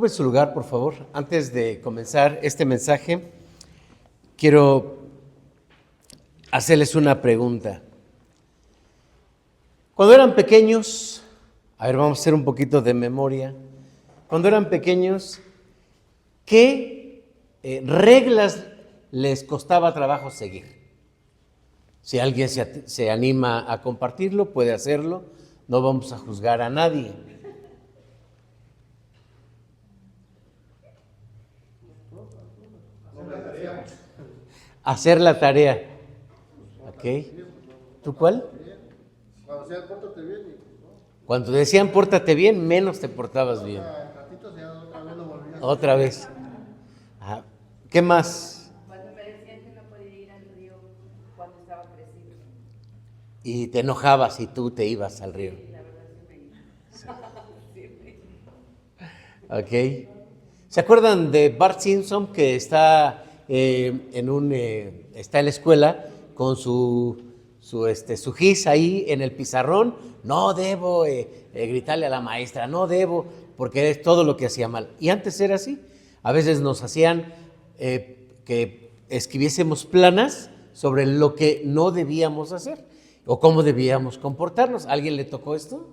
Ocupe su lugar, por favor. Antes de comenzar este mensaje, quiero hacerles una pregunta. Cuando eran pequeños, vamos a hacer un poquito de memoria. Cuando eran pequeños, ¿qué reglas les costaba trabajo seguir? Si alguien se anima a compartirlo, puede hacerlo. No vamos a juzgar a nadie. Hacer la tarea. ¿Ok? ¿Tú cuál? Cuando decían pórtate bien. Cuando decían pórtate bien, menos te portabas bien. Ratitos ya otra vez lo volvías. Otra vez. Ajá. ¿Qué más? Cuando me decían que no podía ir al río cuando estaba crecido. Y te enojabas y tú te ibas al río. La verdad sí me iba. ¿Ok? ¿Se acuerdan de Bart Simpson que está está en la escuela con su gis ahí en el pizarrón? No debo gritarle a la maestra, no debo, porque es todo lo que hacía mal. Y antes era así. A veces nos hacían que escribiésemos planas sobre lo que no debíamos hacer o cómo debíamos comportarnos. ¿A alguien le tocó esto?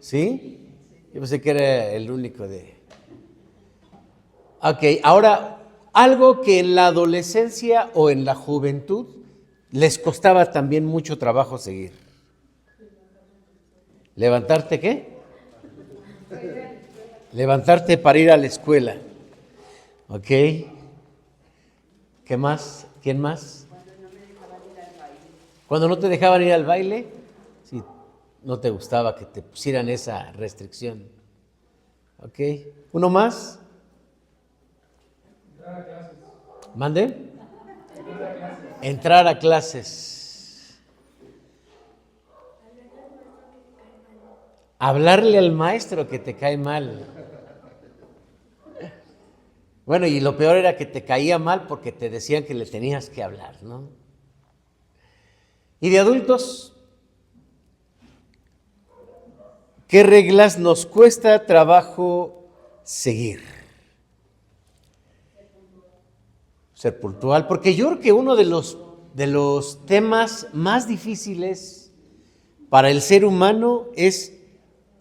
¿Sí? Yo pensé que era el único de... Ok, ahora, algo que en la adolescencia o en la juventud les costaba también mucho trabajo seguir. ¿Levantarte qué? Levantarte para ir a la escuela. Ok. ¿Qué más? ¿Quién más? Cuando no te dejaban ir al baile, sí, no te gustaba que te pusieran esa restricción. Ok. ¿Uno más? ¿Mande? Entrar a clases. Hablarle al maestro que te cae mal. Bueno, y lo peor era que te caía mal porque te decían que le tenías que hablar, ¿no? Y de adultos, ¿qué reglas nos cuesta trabajo seguir? Ser puntual, porque yo creo que uno de los temas más difíciles para el ser humano es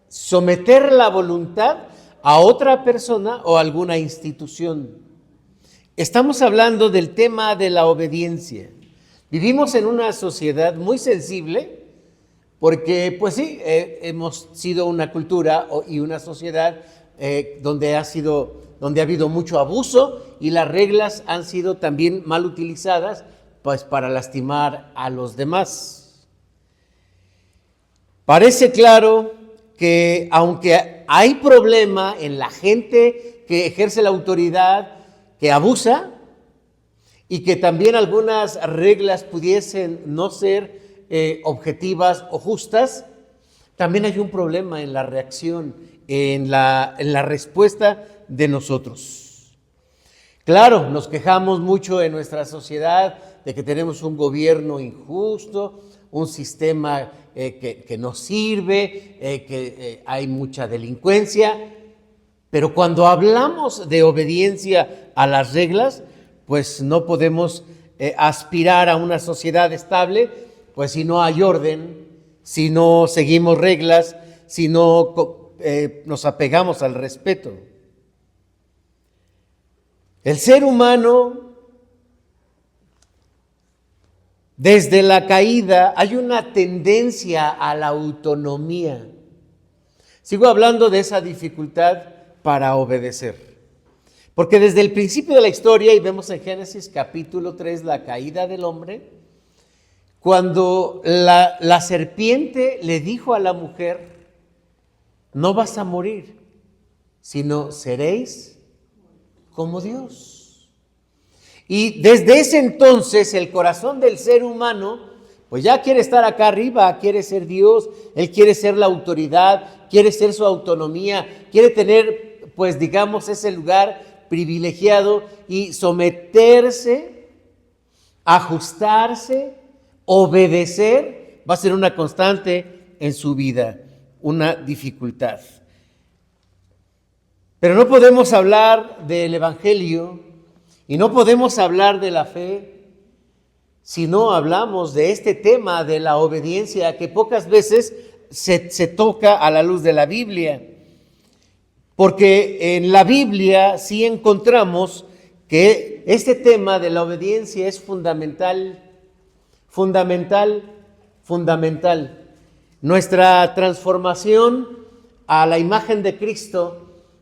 someter la voluntad a otra persona o alguna institución. Estamos hablando del tema de la obediencia. Vivimos en una sociedad muy sensible porque, pues sí, hemos sido una cultura y una sociedad donde ha habido mucho abuso y las reglas han sido también mal utilizadas pues para lastimar a los demás. Parece claro que aunque hay problema en la gente que ejerce la autoridad, que abusa y que también algunas reglas pudiesen no ser objetivas o justas, también hay un problema en la reacción, en la respuesta de nosotros. Claro, nos quejamos mucho en nuestra sociedad de que tenemos un gobierno injusto, un sistema que no sirve, que hay mucha delincuencia, pero cuando hablamos de obediencia a las reglas, pues no podemos aspirar a una sociedad estable, pues si no hay orden, si no seguimos reglas, si no nos apegamos al respeto. El ser humano, desde la caída, hay una tendencia a la autonomía. Sigo hablando de esa dificultad para obedecer. Porque desde el principio de la historia, y vemos en Génesis capítulo 3, la caída del hombre, cuando la serpiente le dijo a la mujer, no vas a morir, sino seréis como Dios. Y desde ese entonces el corazón del ser humano pues ya quiere estar acá arriba, quiere ser Dios, él quiere ser la autoridad, quiere ser su autonomía, quiere tener pues digamos ese lugar privilegiado y someterse, ajustarse, obedecer, va a ser una constante en su vida, una dificultad. Pero no podemos hablar del Evangelio y no podemos hablar de la fe si no hablamos de este tema de la obediencia que pocas veces se toca a la luz de la Biblia. Porque en la Biblia sí encontramos que este tema de la obediencia es fundamental. Nuestra transformación a la imagen de Cristo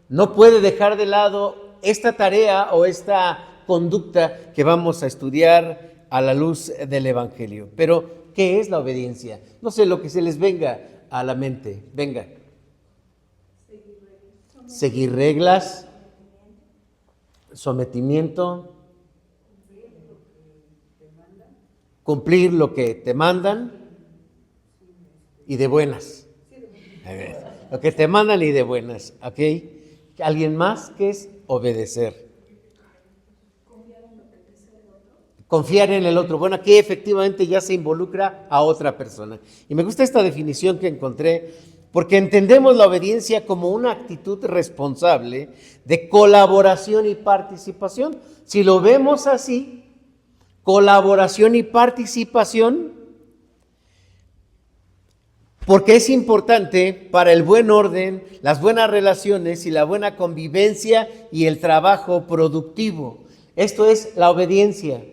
no puede dejar de lado esta tarea o esta conducta que vamos a estudiar a la luz del Evangelio. Pero, ¿qué es la obediencia? No sé, lo que se les venga a la mente. Venga. Seguir reglas, sometimiento, cumplir lo que te mandan y de buenas. A ver, lo que te mandan y de buenas, ¿ok? ¿Alguien más? ¿Qué es obedecer? Confiar en el otro. Bueno, aquí efectivamente ya se involucra a otra persona. Y me gusta esta definición que encontré, porque entendemos la obediencia como una actitud responsable de colaboración y participación. Si lo vemos así, colaboración y participación, porque es importante para el buen orden, las buenas relaciones y la buena convivencia y el trabajo productivo. Esto es la obediencia.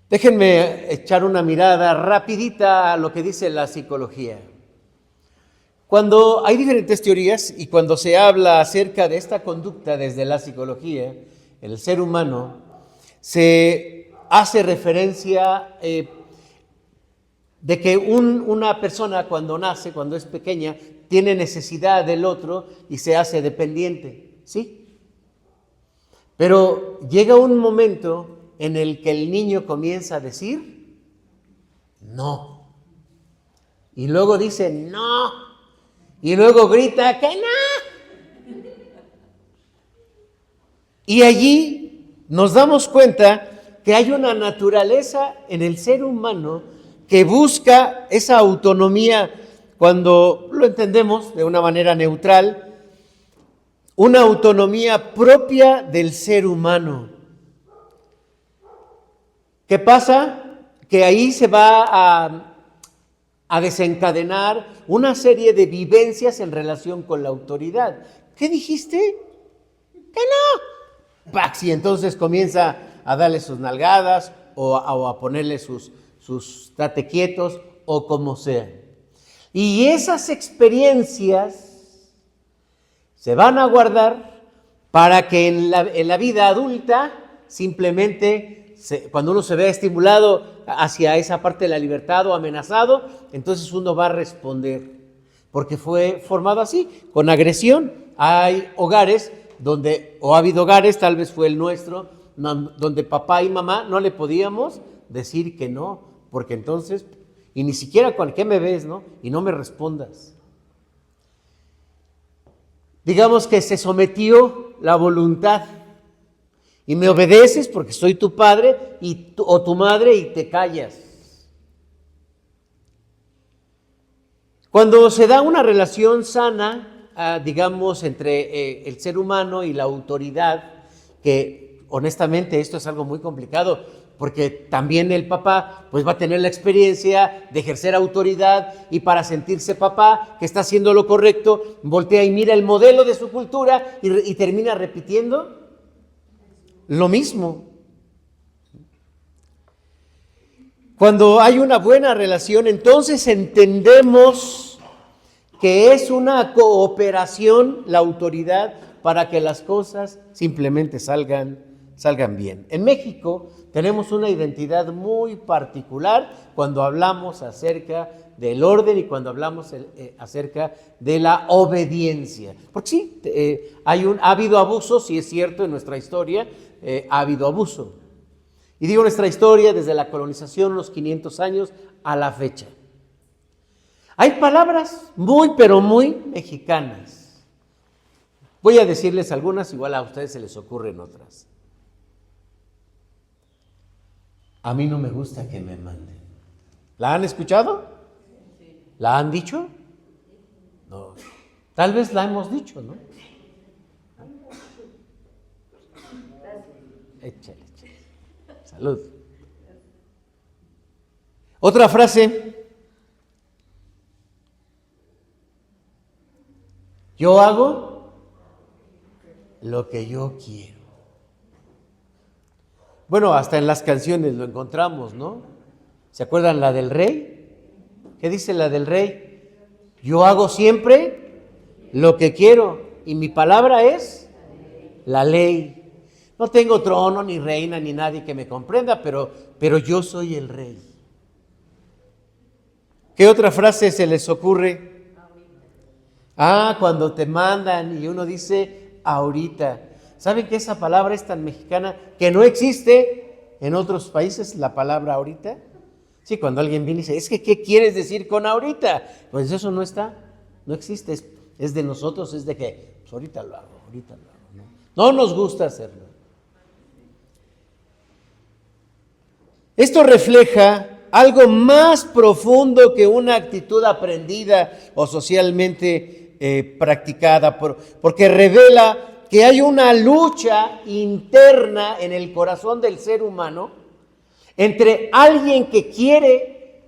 Déjenme echar una mirada rapidita a lo que dice la psicología. Cuando hay diferentes teorías y cuando se habla acerca de esta conducta desde la psicología, en el ser humano, se hace referencia de que una persona cuando nace, cuando es pequeña, tiene necesidad del otro y se hace dependiente, ¿sí? Pero llega un momento en el que el niño comienza a decir no. Y luego dice no. Y luego grita que no. Y allí nos damos cuenta que hay una naturaleza en el ser humano que busca esa autonomía, cuando lo entendemos de una manera neutral, una autonomía propia del ser humano. ¿Qué pasa? Que ahí se va a desencadenar una serie de vivencias en relación con la autoridad. ¿Qué dijiste? ¡Que no! ¡Pax! Y entonces comienza a darle sus nalgadas o a ponerle sus tate quietos o como sea. Y esas experiencias se van a guardar para que en la vida adulta simplemente cuando uno se ve estimulado hacia esa parte de la libertad o amenazado, entonces uno va a responder, porque fue formado así, con agresión. Hay hogares donde, o ha habido hogares, tal vez fue el nuestro, donde papá y mamá no le podíamos decir que no, porque entonces, y ni siquiera con ¿qué me ves, no? Y no me respondas. Digamos que se sometió la voluntad. Y me obedeces porque soy tu padre o tu madre y te callas. Cuando se da una relación sana, digamos, entre el ser humano y la autoridad, que honestamente esto es algo muy complicado, porque también el papá pues va a tener la experiencia de ejercer autoridad y para sentirse papá, que está haciendo lo correcto, voltea y mira el modelo de su cultura y termina repitiendo lo mismo. Cuando hay una buena relación, entonces entendemos que es una cooperación la autoridad para que las cosas simplemente salgan bien. En México tenemos una identidad muy particular cuando hablamos acerca del orden y cuando hablamos acerca de la obediencia. Porque sí, ha habido abusos, sí es cierto, en nuestra historia ha habido abuso. Y digo nuestra historia desde la colonización, los 500 años a la fecha. Hay palabras muy, pero muy mexicanas. Voy a decirles algunas, igual a ustedes se les ocurren otras. A mí no me gusta que me manden. ¿La han escuchado? ¿La han dicho? No. Tal vez la hemos dicho, ¿no? Échale. Salud. Otra frase. Yo hago lo que yo quiero. Bueno, hasta en las canciones lo encontramos, ¿no? ¿Se acuerdan la del rey? ¿Qué dice la del rey? Yo hago siempre lo que quiero y mi palabra es la ley. No tengo trono, ni reina, ni nadie que me comprenda, pero yo soy el rey. ¿Qué otra frase se les ocurre? Cuando te mandan y uno dice ahorita. ¿Saben que esa palabra es tan mexicana que no existe en otros países, la palabra ahorita? Sí, cuando alguien viene y dice, es que ¿qué quieres decir con ahorita? Pues eso no está, no existe, es de nosotros, es de que pues ahorita lo hago, ¿no? No nos gusta hacerlo. Esto refleja algo más profundo que una actitud aprendida o socialmente practicada, porque revela que hay una lucha interna en el corazón del ser humano entre alguien que quiere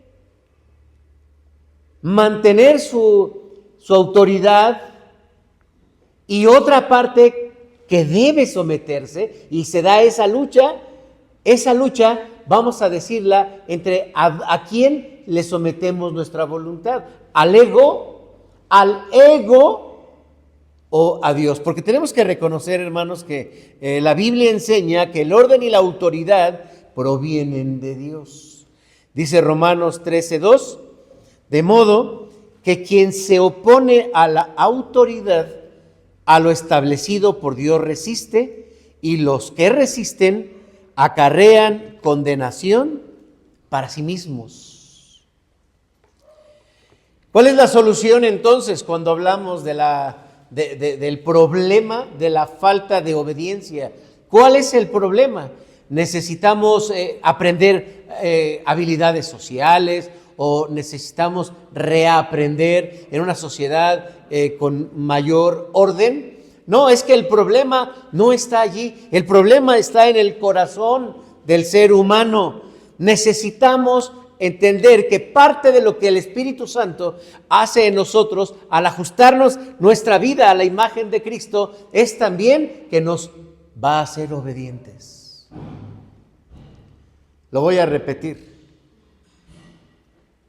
mantener su autoridad y otra parte que debe someterse, y se da esa lucha, vamos a decirla, entre a quién le sometemos nuestra voluntad, al ego o a Dios. Porque tenemos que reconocer, hermanos, que la Biblia enseña que el orden y la autoridad provienen de Dios. Dice Romanos 13:2, de modo que quien se opone a la autoridad, a lo establecido por Dios resiste, y los que resisten acarrean condenación para sí mismos. ¿Cuál es la solución entonces cuando hablamos del problema de la falta de obediencia? ¿Cuál es el problema? Necesitamos aprender habilidades sociales, o necesitamos reaprender en una sociedad con mayor orden. No, es que el problema no está allí, el problema está en el corazón del ser humano. Necesitamos entender que parte de lo que el Espíritu Santo hace en nosotros al ajustarnos nuestra vida a la imagen de Cristo es también que nos va a hacer obedientes. Lo voy a repetir.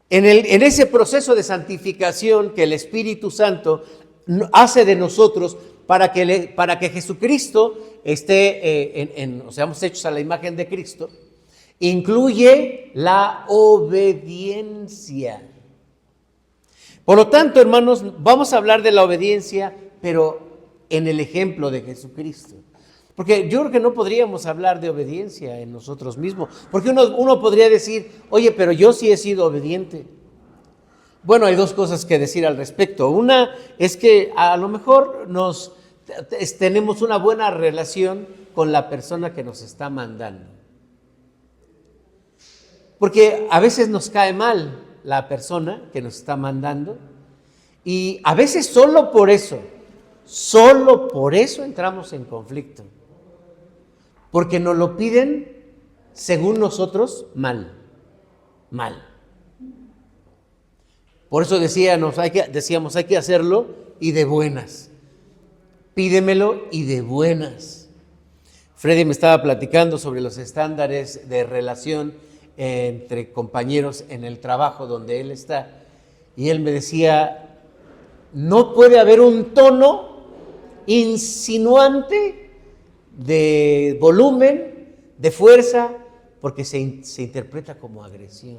En ese proceso de santificación que el Espíritu Santo hace de nosotros para que Jesucristo esté o seamos hechos a la imagen de Cristo, incluye la obediencia. Por lo tanto, hermanos, vamos a hablar de la obediencia, pero en el ejemplo de Jesucristo. Porque yo creo que no podríamos hablar de obediencia en nosotros mismos. Porque uno podría decir, oye, pero yo sí he sido obediente. Bueno, hay dos cosas que decir al respecto. Una es que a lo mejor tenemos una buena relación con la persona que nos está mandando. Porque a veces nos cae mal la persona que nos está mandando, y a veces solo por eso entramos en conflicto. Porque nos lo piden según nosotros mal. Por eso decíamos, hay que hacerlo y de buenas. Pídemelo y de buenas. Freddy me estaba platicando sobre los estándares de relación entre compañeros en el trabajo donde él está. Y él me decía, no puede haber un tono insinuante de volumen, de fuerza, porque se interpreta como agresión.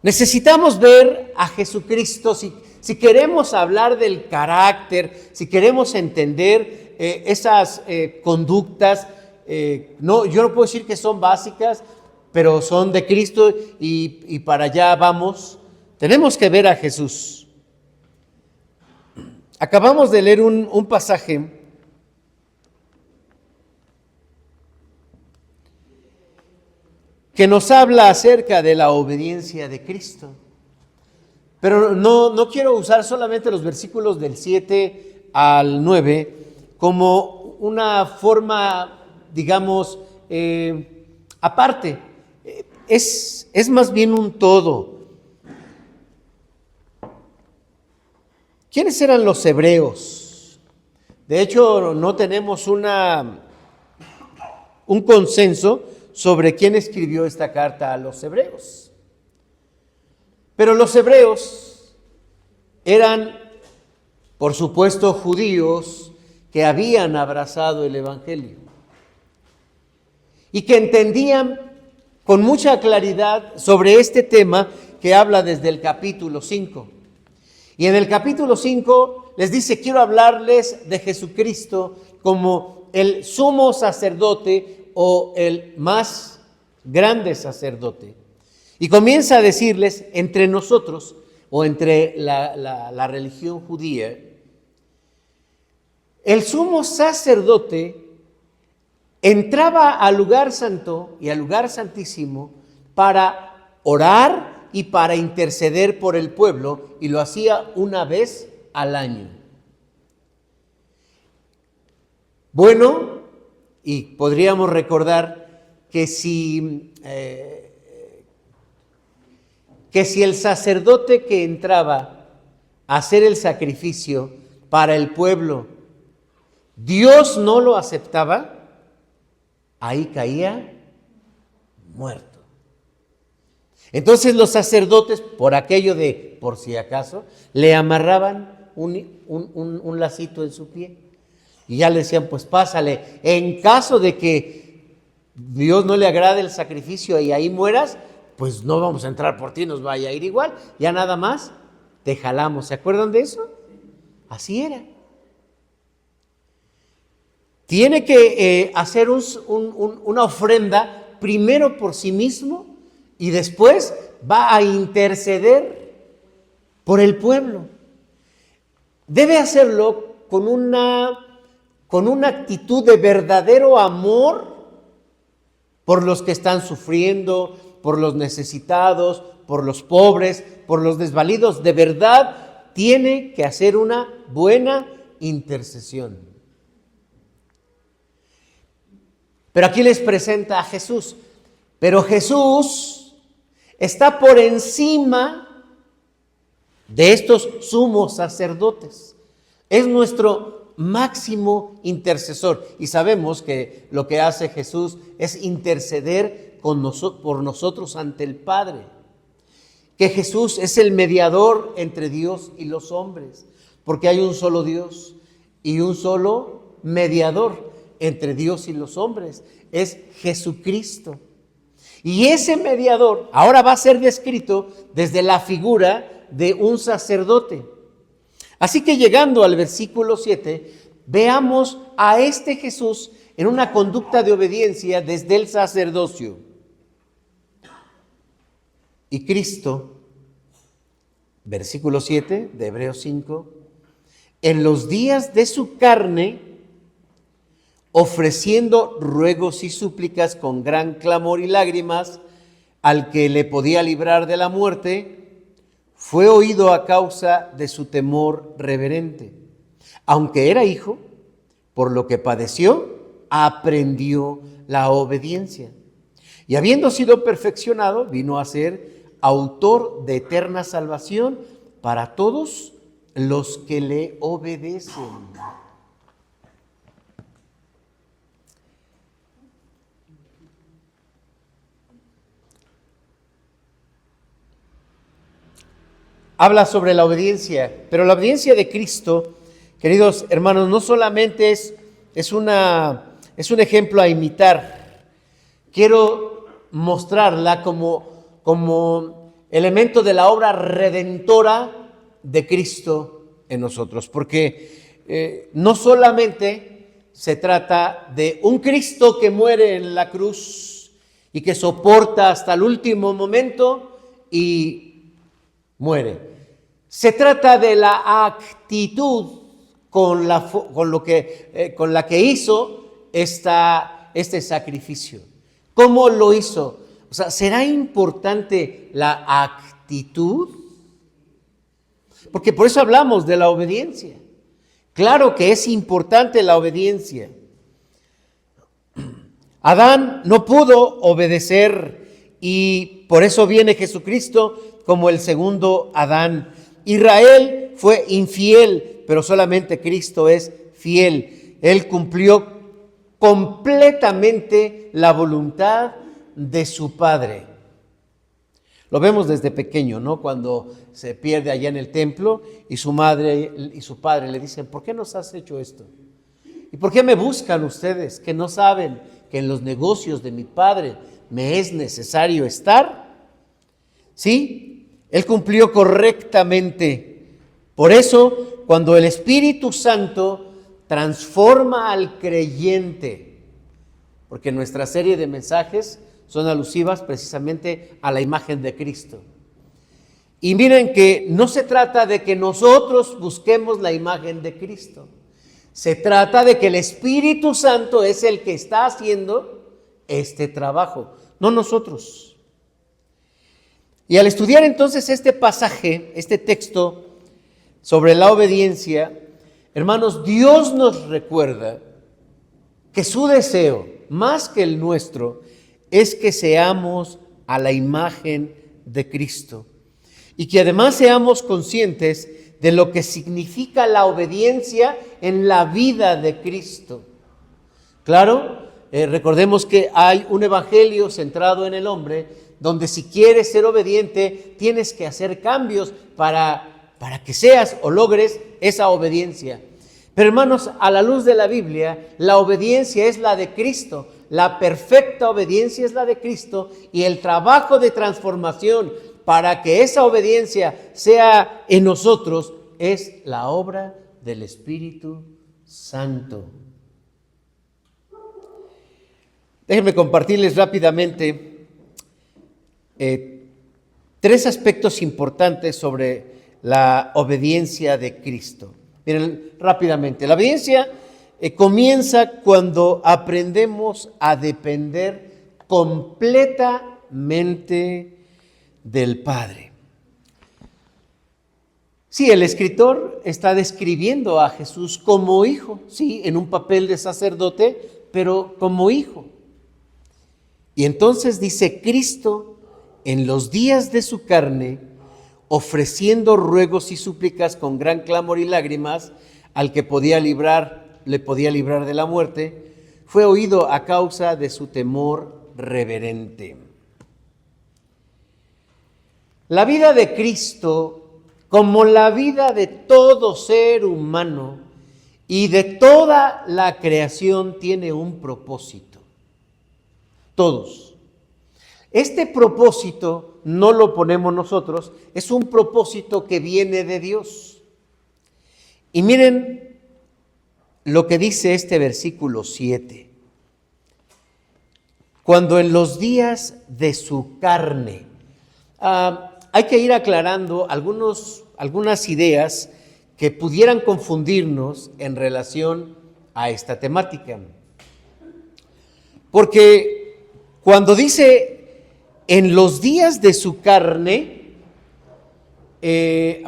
Necesitamos ver a Jesucristo si queremos hablar del carácter, si queremos entender esas conductas. Yo no puedo decir que son básicas, pero son de Cristo y para allá vamos. Tenemos que ver a Jesús. Acabamos de leer un pasaje que nos habla acerca de la obediencia de Cristo. Pero no quiero usar solamente los versículos del 7 al 9 como una forma, digamos, aparte. Es más bien un todo. ¿Quiénes eran los hebreos? De hecho, no tenemos un consenso sobre quién escribió esta carta a los hebreos. Pero los hebreos eran, por supuesto, judíos que habían abrazado el evangelio y que entendían con mucha claridad sobre este tema que habla desde el capítulo 5. Y en el capítulo 5 les dice: quiero hablarles de Jesucristo como el sumo sacerdote o el más grande sacerdote. Y comienza a decirles, entre nosotros o entre la religión judía, el sumo sacerdote entraba al lugar santo y al lugar santísimo para orar y para interceder por el pueblo, y lo hacía una vez al año. Bueno, y podríamos recordar que si el sacerdote que entraba a hacer el sacrificio para el pueblo, Dios no lo aceptaba, ahí caía muerto. Entonces los sacerdotes, por aquello de por si acaso, le amarraban un lacito en su pie y ya le decían: pues pásale, en caso de que Dios no le agrade el sacrificio y ahí mueras, pues no vamos a entrar por ti, nos vaya a ir igual, ya nada más te jalamos. ¿Se acuerdan de eso? Así era. Tiene que hacer una ofrenda primero por sí mismo y después va a interceder por el pueblo. Debe hacerlo con una actitud de verdadero amor por los que están sufriendo, por los necesitados, por los pobres, por los desvalidos. De verdad tiene que hacer una buena intercesión. Pero aquí les presenta a Jesús. Pero Jesús está por encima de estos sumos sacerdotes. Es nuestro máximo intercesor. Y sabemos que lo que hace Jesús es interceder por nosotros ante el Padre. Que Jesús es el mediador entre Dios y los hombres. Porque hay un solo Dios y un solo mediador entre Dios y los hombres. Es Jesucristo. Y ese mediador ahora va a ser descrito desde la figura de un sacerdote. Así que llegando al versículo 7, veamos a este Jesús en una conducta de obediencia desde el sacerdocio. Y Cristo, versículo 7 de Hebreos 5, en los días de su carne, ofreciendo ruegos y súplicas con gran clamor y lágrimas al que le podía librar de la muerte, fue oído a causa de su temor reverente. Aunque era hijo, por lo que padeció, aprendió la obediencia. Y habiendo sido perfeccionado, vino a ser autor de eterna salvación para todos los que le obedecen. Habla sobre la obediencia, pero la obediencia de Cristo, queridos hermanos, no solamente es un ejemplo a imitar. Quiero mostrarla como elemento de la obra redentora de Cristo en nosotros, porque no solamente se trata de un Cristo que muere en la cruz y que soporta hasta el último momento y muere. Se trata de la actitud con la que hizo este sacrificio. ¿Cómo lo hizo? O sea, ¿será importante la actitud? Porque por eso hablamos de la obediencia. Claro que es importante la obediencia. Adán no pudo obedecer y por eso viene Jesucristo como el segundo Adán. Israel fue infiel, pero solamente Cristo es fiel. Él cumplió completamente la voluntad de su Padre. Lo vemos desde pequeño, ¿no? Cuando se pierde allá en el templo y su madre y su padre le dicen, ¿por qué nos has hecho esto? ¿Y por qué me buscan ustedes que no saben que en los negocios de mi Padre me es necesario estar? Sí, él cumplió correctamente. Por eso, cuando el Espíritu Santo transforma al creyente, porque nuestra serie de mensajes son alusivas precisamente a la imagen de Cristo. Y miren que no se trata de que nosotros busquemos la imagen de Cristo. Se trata de que el Espíritu Santo es el que está haciendo este trabajo, no nosotros. Y al estudiar entonces este pasaje, este texto sobre la obediencia, hermanos, Dios nos recuerda que su deseo, más que el nuestro, es que seamos a la imagen de Cristo y que además seamos conscientes de lo que significa la obediencia en la vida de Cristo. Claro, recordemos que hay un evangelio centrado en el hombre, donde si quieres ser obediente, tienes que hacer cambios para que seas o logres esa obediencia. Pero hermanos, a la luz de la Biblia, la obediencia es la de Cristo. La perfecta obediencia es la de Cristo y el trabajo de transformación para que esa obediencia sea en nosotros es la obra del Espíritu Santo. Déjenme compartirles rápidamente 3 aspectos importantes sobre la obediencia de Cristo. Miren rápidamente, la obediencia comienza cuando aprendemos a depender completamente del Padre. Sí, el escritor está describiendo a Jesús como hijo, sí, en un papel de sacerdote, pero como hijo. Y entonces dice, Cristo en los días de su carne, ofreciendo ruegos y súplicas con gran clamor y lágrimas al que le podía librar de la muerte, fue oído a causa de su temor reverente. La vida de Cristo, como la vida de todo ser humano y de toda la creación, tiene un propósito. Todos. Este propósito no lo ponemos nosotros, es un propósito que viene de Dios. Y miren lo que dice este versículo 7. Cuando en los días de su carne, hay que ir aclarando algunas ideas que pudieran confundirnos en relación a esta temática. Porque cuando dice en los días de su carne,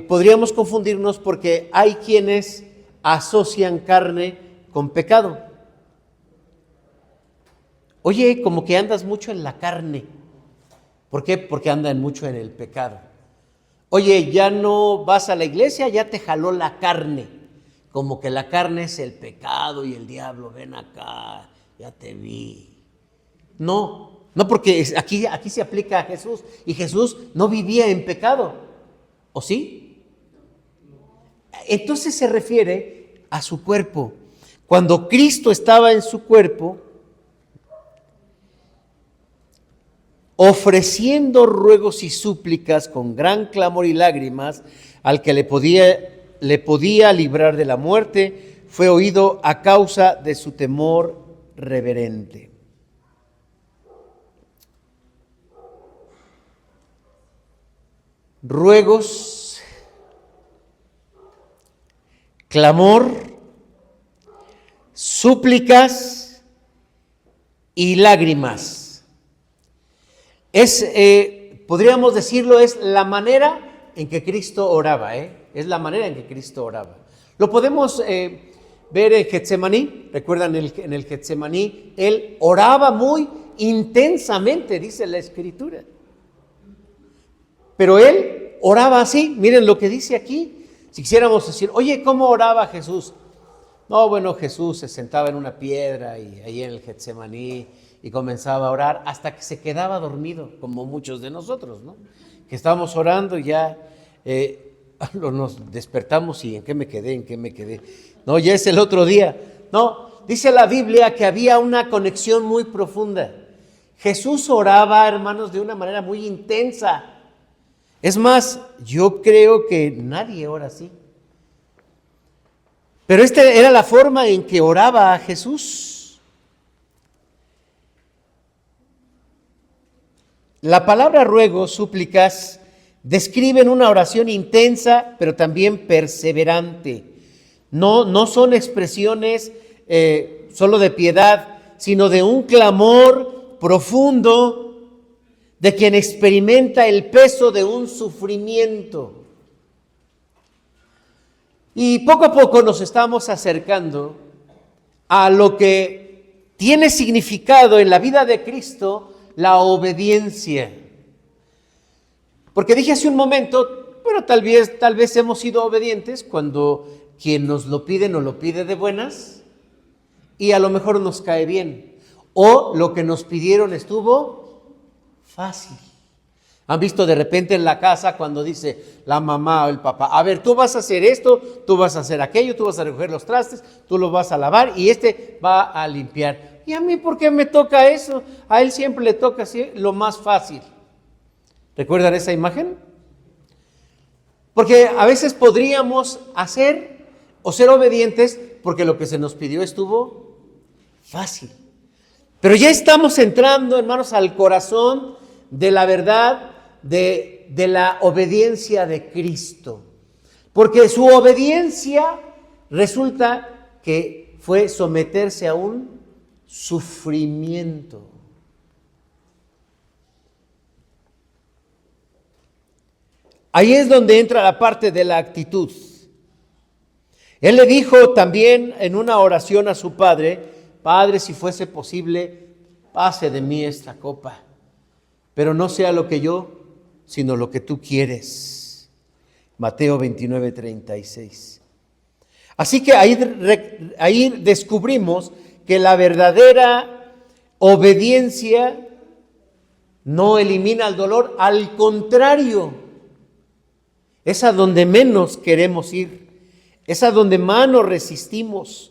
podríamos confundirnos porque hay quienes asocian carne con pecado. Oye, como que andas mucho en la carne. ¿Por qué? Porque andan mucho en el pecado. Oye, ya no vas a la iglesia, ya te jaló la carne. Como que la carne es el pecado y el diablo, ven acá, ya te vi. No, porque aquí se aplica a Jesús. Y Jesús no vivía en pecado, ¿o sí? Entonces se refiere a su cuerpo. Cuando Cristo estaba en su cuerpo, ofreciendo ruegos y súplicas con gran clamor y lágrimas al que le podía librar de la muerte, fue oído a causa de su temor reverente. Ruegos, clamor, súplicas y lágrimas. Podríamos decirlo, es la manera en que Cristo oraba, es la manera en que Cristo oraba. Lo podemos ver en Getsemaní. ¿Recuerdan en el Getsemaní? Él oraba muy intensamente, dice la Escritura. Pero él oraba así. Miren lo que dice aquí. Si quisiéramos decir, oye, ¿cómo oraba Jesús? No, bueno, Jesús se sentaba en una piedra y ahí en el Getsemaní y comenzaba a orar hasta que se quedaba dormido, como muchos de nosotros, ¿no? Que estábamos orando y ya nos despertamos y ¿en qué me quedé? No, ya es el otro día. No, dice la Biblia que había una conexión muy profunda. Jesús oraba, hermanos, de una manera muy intensa. Es más, yo creo que nadie ora así. Pero esta era la forma en que oraba Jesús. La palabra ruego, súplicas, describen una oración intensa, pero también perseverante. No son expresiones solo de piedad, sino de un clamor profundo de quien experimenta el peso de un sufrimiento. Y poco a poco nos estamos acercando a lo que tiene significado en la vida de Cristo, la obediencia. Porque dije hace un momento, bueno, tal vez hemos sido obedientes cuando quien nos lo pide de buenas y a lo mejor nos cae bien. O lo que nos pidieron estuvo fácil. ¿Han visto de repente en la casa cuando dice la mamá o el papá, a ver, tú vas a hacer esto, tú vas a hacer aquello, tú vas a recoger los trastes, tú los vas a lavar y este va a limpiar? ¿Y a mí por qué me toca eso? A él siempre le toca así lo más fácil. ¿Recuerdan esa imagen? Porque a veces podríamos hacer o ser obedientes porque lo que se nos pidió estuvo fácil. Pero ya estamos entrando, hermanos, al corazón de la verdad de la obediencia de Cristo. Porque su obediencia resulta que fue someterse a un sufrimiento. Ahí es donde entra la parte de la actitud. Él le dijo también en una oración a su padre, Padre, si fuese posible, pase de mí esta copa, pero no sea lo que yo, sino lo que tú quieres. Mateo 29:36. Así que ahí descubrimos que la verdadera obediencia no elimina el dolor, al contrario, es a donde menos queremos ir, es a donde más nos resistimos.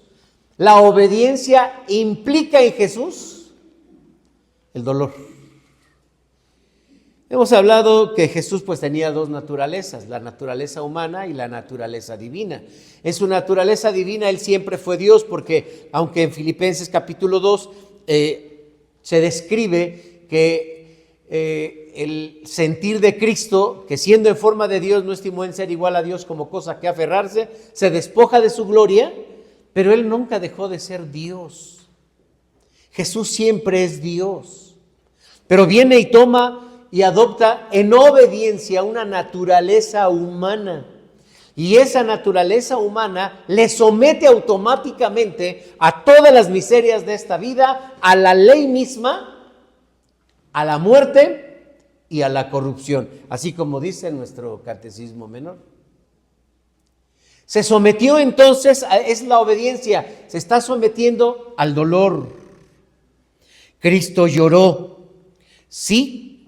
La obediencia implica en Jesús el dolor. Hemos hablado que Jesús pues tenía dos naturalezas, la naturaleza humana y la naturaleza divina. En su naturaleza divina Él siempre fue Dios, porque aunque en Filipenses capítulo 2 se describe que el sentir de Cristo, que siendo en forma de Dios no estimó en ser igual a Dios como cosa que aferrarse, se despoja de su gloria, pero Él nunca dejó de ser Dios. Jesús siempre es Dios, pero viene y toma y adopta en obediencia una naturaleza humana. Y esa naturaleza humana le somete automáticamente a todas las miserias de esta vida, a la ley misma, a la muerte y a la corrupción, así como dice nuestro catecismo menor. Se sometió entonces, es la obediencia, se está sometiendo al dolor. Cristo lloró, sí.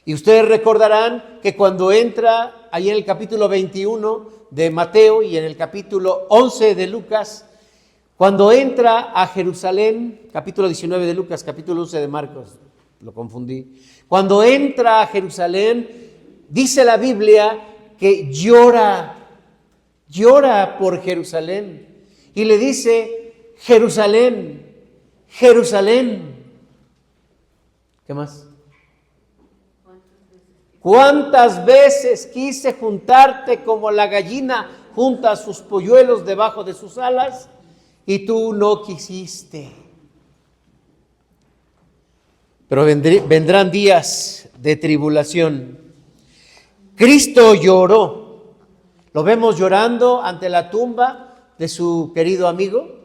Y ustedes recordarán que cuando entra ahí en el capítulo 21 de Mateo y en el capítulo 11 de Lucas, cuando entra a Jerusalén, capítulo 19 de Lucas, capítulo 11 de Marcos, lo confundí. Cuando entra a Jerusalén, dice la Biblia que llora por Jerusalén y le dice, Jerusalén, Jerusalén. ¿Qué más? ¿Cuántas veces quise juntarte como la gallina junta sus polluelos debajo de sus alas y tú no quisiste? Pero vendrán días de tribulación. Cristo lloró. Lo vemos llorando ante la tumba de su querido amigo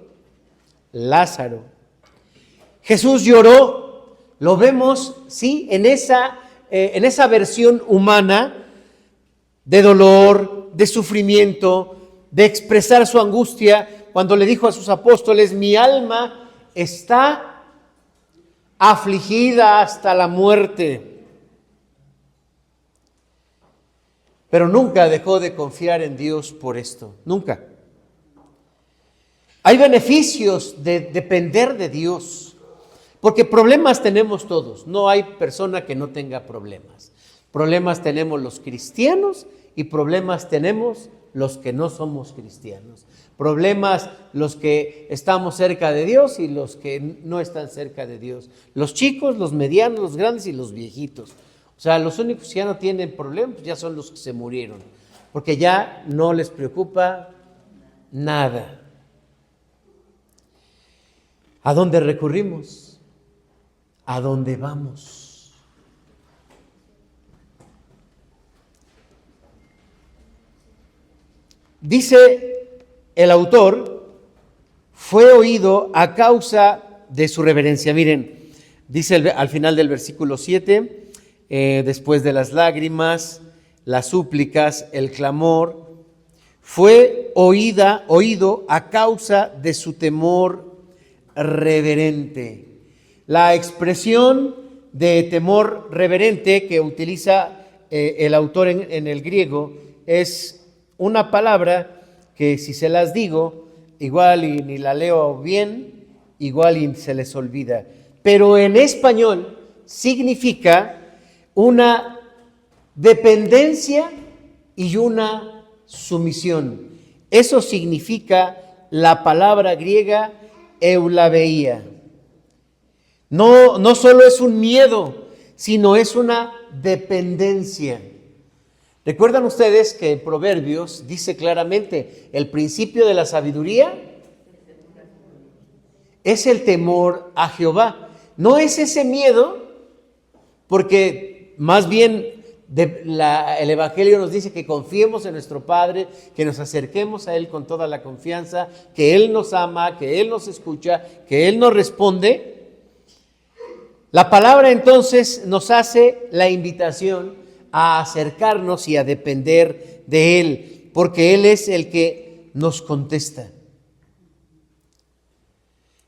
Lázaro. Jesús lloró, lo vemos, sí, en esa versión humana de dolor, de sufrimiento, de expresar su angustia, cuando le dijo a sus apóstoles: mi alma está afligida hasta la muerte. Pero nunca dejó de confiar en Dios por esto, nunca. Hay beneficios de depender de Dios, porque problemas tenemos todos, no hay persona que no tenga problemas. Problemas tenemos los cristianos y problemas tenemos los que no somos cristianos. Problemas los que estamos cerca de Dios y los que no están cerca de Dios. Los chicos, los medianos, los grandes y los viejitos. O sea, los únicos que ya no tienen problemas ya son los que se murieron, porque ya no les preocupa nada. ¿A dónde recurrimos? ¿A dónde vamos? Dice el autor, fue oído a causa de su reverencia. Miren, dice al final del versículo 7, después de las lágrimas, las súplicas, el clamor, fue oído a causa de su temor reverente. La expresión de temor reverente que utiliza el autor en el griego es una palabra que, si se las digo, igual y ni la leo bien, igual y se les olvida. Pero en español significa una dependencia y una sumisión. Eso significa la palabra griega eulabeía. No solo es un miedo, sino es una dependencia. ¿Recuerdan ustedes que en Proverbios dice claramente, el principio de la sabiduría es el temor a Jehová? No es ese miedo, porque más bien el Evangelio nos dice que confiemos en nuestro Padre, que nos acerquemos a Él con toda la confianza, que Él nos ama, que Él nos escucha, que Él nos responde. La palabra entonces nos hace la invitación a acercarnos y a depender de Él, porque Él es el que nos contesta.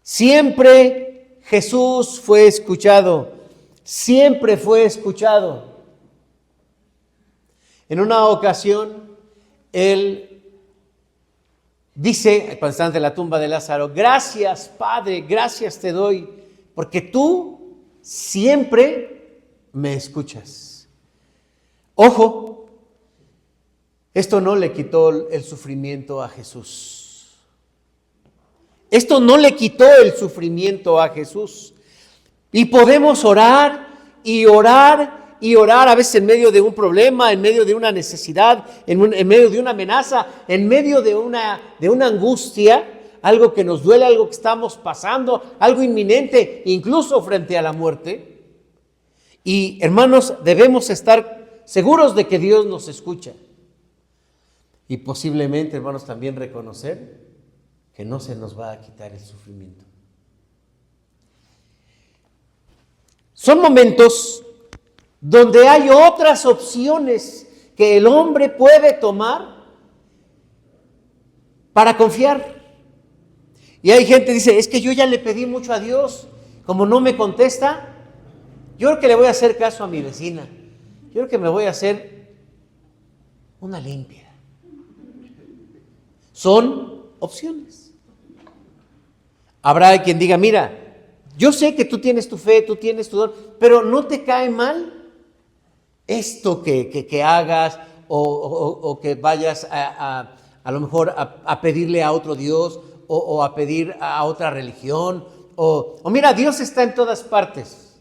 Siempre Jesús fue escuchado, siempre fue escuchado. En una ocasión, Él dice, cuando está ante la tumba de Lázaro: gracias, Padre, gracias te doy, porque tú siempre me escuchas. Ojo, esto no le quitó el sufrimiento a Jesús. Esto no le quitó el sufrimiento a Jesús. Y podemos orar y orar y orar, a veces en medio de un problema, en medio de una necesidad, en medio de una amenaza, en medio de una angustia, algo que nos duele, algo que estamos pasando, algo inminente, incluso frente a la muerte. Y hermanos, debemos estar seguros de que Dios nos escucha. Y posiblemente, hermanos, también reconocer que no se nos va a quitar el sufrimiento. Son momentos donde hay otras opciones que el hombre puede tomar para confiar. Y hay gente que dice: es que yo ya le pedí mucho a Dios, como no me contesta, yo creo que le voy a hacer caso a mi vecina, yo creo que me voy a hacer una limpia. Son opciones. Habrá quien diga: mira, yo sé que tú tienes tu fe, tú tienes tu don, pero ¿no te cae mal esto que hagas o que vayas a lo mejor a pedirle a otro Dios o a pedir a otra religión? O mira, Dios está en todas partes.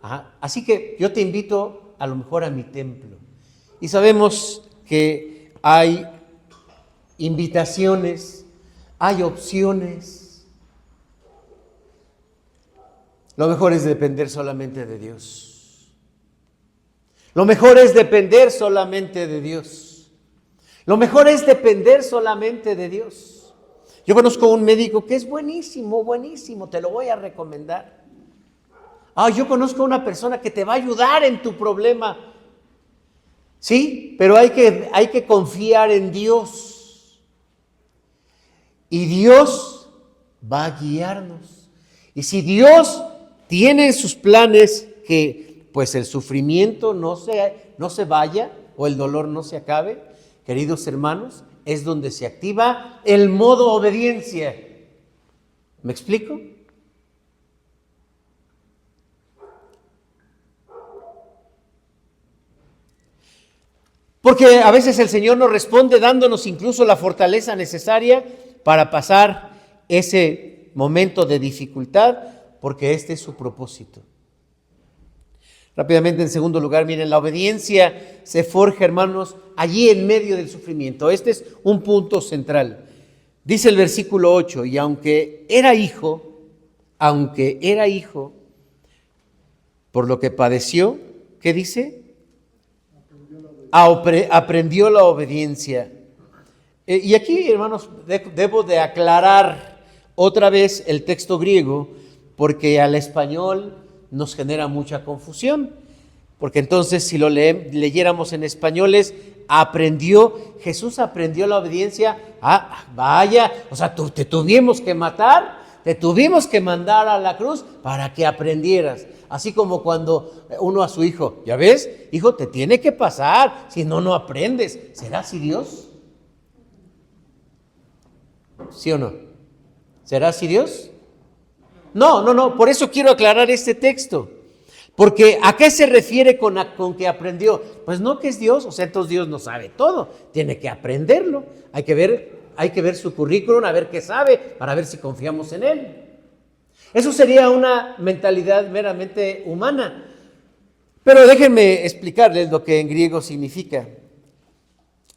Ajá. Así que yo te invito a lo mejor a mi templo. Y sabemos que hay invitaciones, hay opciones. Lo mejor es depender solamente de Dios. Lo mejor es depender solamente de Dios. Lo mejor es depender solamente de Dios. Yo conozco un médico que es buenísimo, buenísimo, te lo voy a recomendar. Yo conozco a una persona que te va a ayudar en tu problema. Sí, pero hay que confiar en Dios. Y Dios va a guiarnos. Y si Dios tiene en sus planes que pues el sufrimiento no se vaya o el dolor no se acabe, queridos hermanos, es donde se activa el modo obediencia. ¿Me explico? Porque a veces el Señor nos responde dándonos incluso la fortaleza necesaria para pasar ese momento de dificultad, porque este es su propósito. Rápidamente, en segundo lugar, miren, la obediencia se forja, hermanos, allí en medio del sufrimiento. Este es un punto central. Dice el versículo 8, y aunque era hijo, por lo que padeció, ¿qué dice? Aprendió la obediencia. Y aquí, hermanos, debo de aclarar otra vez el texto griego, porque al español nos genera mucha confusión. Porque entonces, si lo leyéramos en español, Jesús aprendió la obediencia. Vaya, o sea, te tuvimos que matar, te tuvimos que mandar a la cruz para que aprendieras. Así como cuando uno a su hijo, ¿ya ves? Hijo, te tiene que pasar, si no, no aprendes. ¿Será así Dios? ¿Sí o no? ¿Será así Dios? No, por eso quiero aclarar este texto. Porque ¿a qué se refiere con que aprendió? Pues no que es Dios, o sea, entonces Dios no sabe todo, tiene que aprenderlo. Hay que ver su currículum, a ver qué sabe, para ver si confiamos en él. Eso sería una mentalidad meramente humana. Pero déjenme explicarles lo que en griego significa.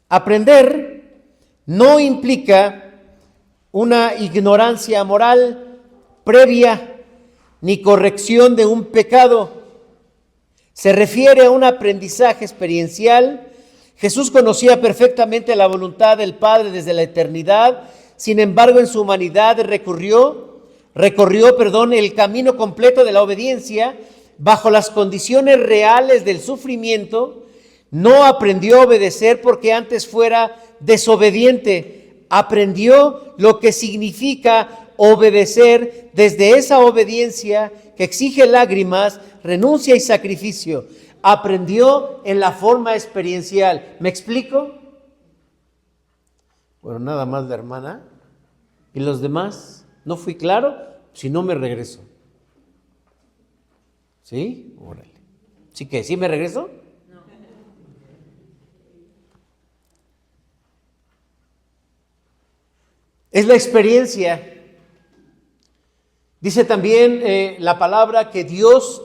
Aprender no implica una ignorancia moral previa ni corrección de un pecado. Se refiere a un aprendizaje experiencial. Jesús conocía perfectamente la voluntad del Padre desde la eternidad. Sin embargo, en su humanidad recorrió el camino completo de la obediencia bajo las condiciones reales del sufrimiento. No aprendió a obedecer porque antes fuera desobediente. Aprendió lo que significa obedecer desde esa obediencia que exige lágrimas, renuncia y sacrificio. Aprendió en la forma experiencial. ¿Me explico? Bueno, nada más la hermana. ¿Y los demás? ¿No fui claro? Si no, me regreso. ¿Sí? Órale. ¿Sí que? ¿Sí me regreso? No. Es la experiencia. Dice también la palabra que Dios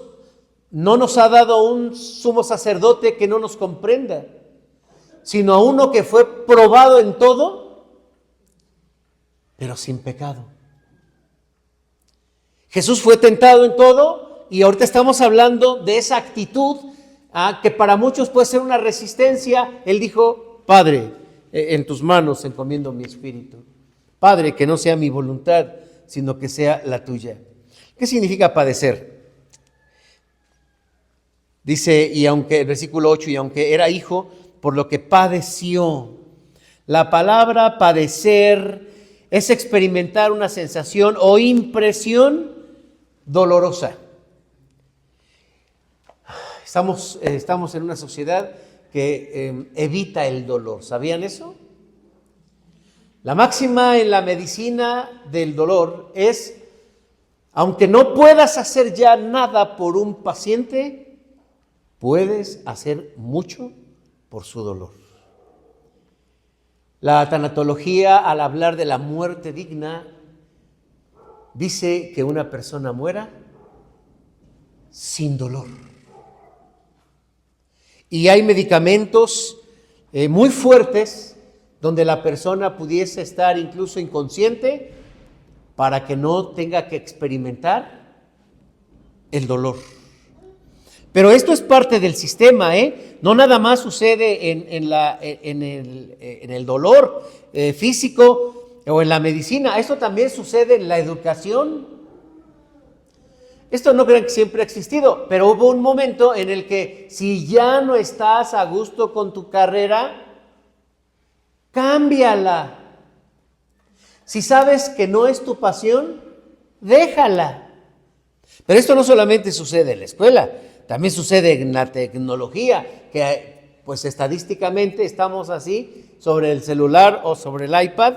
no nos ha dado un sumo sacerdote que no nos comprenda, sino a uno que fue probado en todo, pero sin pecado. Jesús fue tentado en todo y ahorita estamos hablando de esa actitud que para muchos puede ser una resistencia. Él dijo: Padre, en tus manos encomiendo mi espíritu. Padre, que no sea mi voluntad, sino que sea la tuya. ¿Qué significa padecer? Dice, el versículo 8, y aunque era hijo, por lo que padeció. La palabra padecer es experimentar una sensación o impresión dolorosa. Estamos en una sociedad que evita el dolor. ¿Sabían eso? La máxima en la medicina del dolor es: aunque no puedas hacer ya nada por un paciente, puedes hacer mucho por su dolor. La tanatología, al hablar de la muerte digna, dice que una persona muera sin dolor. Y hay medicamentos muy fuertes donde la persona pudiese estar incluso inconsciente para que no tenga que experimentar el dolor. Pero esto es parte del sistema, ¿eh? No nada más sucede en el dolor físico o en la medicina, esto también sucede en la educación. Esto no creo que siempre ha existido, pero hubo un momento en el que si ya no estás a gusto con tu carrera, cámbiala. Si sabes que no es tu pasión, déjala. Pero esto no solamente sucede en la escuela, también sucede en la tecnología, que pues estadísticamente estamos así sobre el celular o sobre el iPad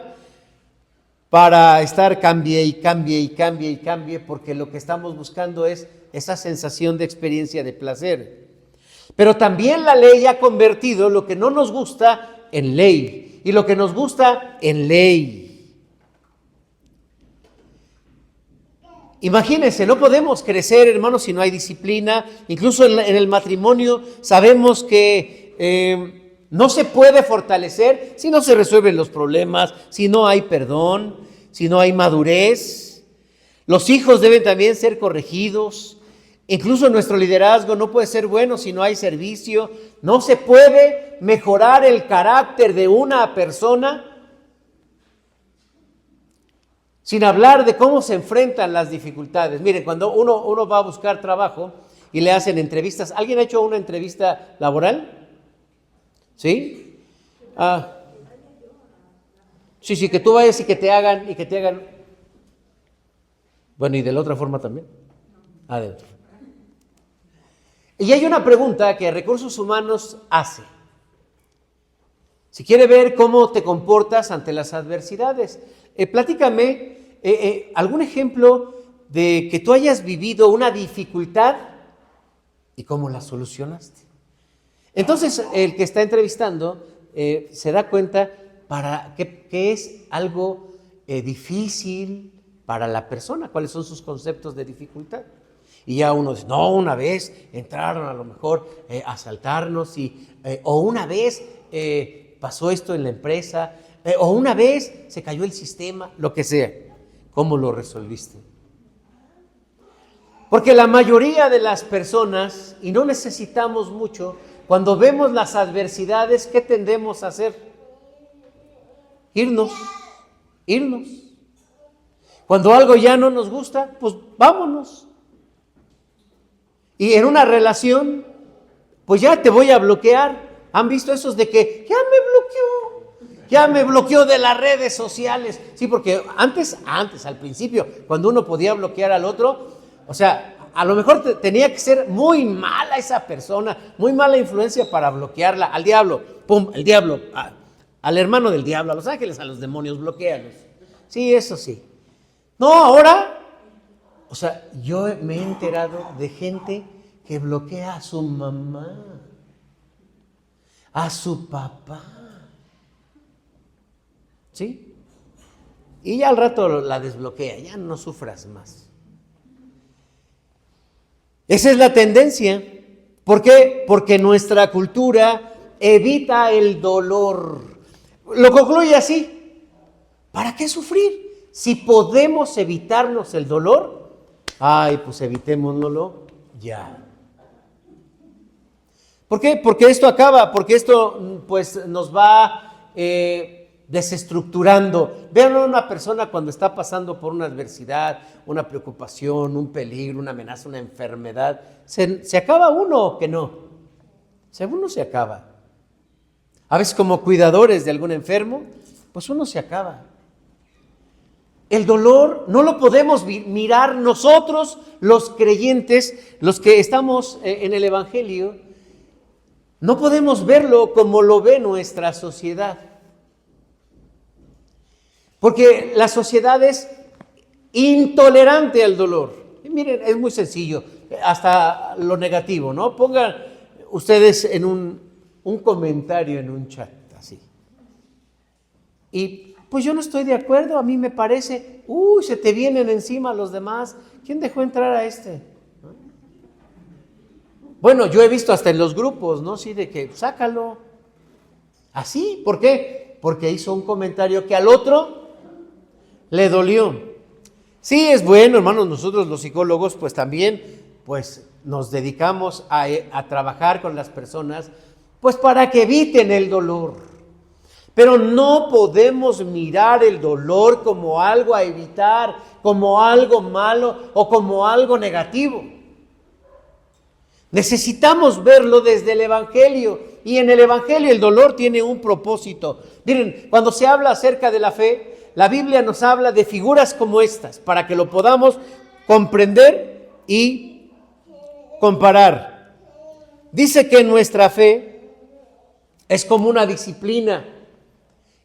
para estar cambie y cambie y cambie y cambie, porque lo que estamos buscando es esa sensación de experiencia de placer. Pero también la ley ha convertido lo que no nos gusta en ley y lo que nos gusta en ley. Imagínense, no podemos crecer, hermanos, si no hay disciplina. Incluso en el matrimonio sabemos que no se puede fortalecer si no se resuelven los problemas, si no hay perdón, si no hay madurez. Los hijos deben también ser corregidos. Incluso nuestro liderazgo no puede ser bueno si no hay servicio. No se puede mejorar el carácter de una persona sin hablar de cómo se enfrentan las dificultades. Miren, cuando uno va a buscar trabajo y le hacen entrevistas, ¿alguien ha hecho una entrevista laboral? ¿Sí? Sí, que tú vayas y que te hagan. Bueno, y de la otra forma también. Adentro. Y hay una pregunta que Recursos Humanos hace. Si quiere ver cómo te comportas ante las adversidades, platícame algún ejemplo de que tú hayas vivido una dificultad y cómo la solucionaste. Entonces, el que está entrevistando se da cuenta que es algo difícil para la persona, cuáles son sus conceptos de dificultad. Y ya uno dice, no, una vez entraron a lo mejor a asaltarnos o una vez pasó esto en la empresa, o una vez se cayó el sistema, lo que sea. ¿Cómo lo resolviste? Porque la mayoría de las personas, y no necesitamos mucho, cuando vemos las adversidades, ¿qué tendemos a hacer? Irnos. Cuando algo ya no nos gusta, pues vámonos. Y en una relación, pues ya te voy a bloquear. ¿Han visto esos de que ya me bloqueó de las redes sociales? Sí, porque antes, al principio, cuando uno podía bloquear al otro, o sea, a lo mejor tenía que ser muy mala esa persona, muy mala influencia para bloquearla. Al diablo, pum, el diablo, al hermano del diablo, a los ángeles, a los demonios, bloquéalos. Sí, eso sí. No, ahora, o sea, yo me he enterado de gente que bloquea a su mamá, a su papá. ¿Sí? Y ya al rato la desbloquea, ya no sufras más. Esa es la tendencia. ¿Por qué? Porque nuestra cultura evita el dolor. Lo concluye así. ¿Para qué sufrir? Si podemos evitarnos el dolor, pues evitémoslo ya. ¿Por qué? Porque esto acaba, porque esto pues nos va desestructurando. Vean a una persona cuando está pasando por una adversidad, una preocupación, un peligro, una amenaza, una enfermedad. ¿Se acaba uno o que no? Uno se acaba. A veces como cuidadores de algún enfermo, pues uno se acaba. El dolor no lo podemos mirar nosotros, los creyentes, los que estamos en el Evangelio, no podemos verlo como lo ve nuestra sociedad. Porque la sociedad es intolerante al dolor. Y miren, es muy sencillo, hasta lo negativo, ¿no? Pongan ustedes en un comentario en un chat, así. Y pues yo no estoy de acuerdo, a mí me parece, se te vienen encima los demás. ¿Quién dejó entrar a este? Bueno, yo he visto hasta en los grupos, ¿no? Sí, de que sácalo. Así, ¿por qué? Porque hizo un comentario que al otro le dolió. Sí, es bueno, hermanos, nosotros los psicólogos, pues también, pues nos dedicamos a trabajar con las personas, pues para que eviten el dolor. Pero no podemos mirar el dolor como algo a evitar, como algo malo o como algo negativo. Necesitamos verlo desde el Evangelio, y en el Evangelio el dolor tiene un propósito. Miren, cuando se habla acerca de la fe, la Biblia nos habla de figuras como estas, para que lo podamos comprender y comparar. Dice que nuestra fe es como una disciplina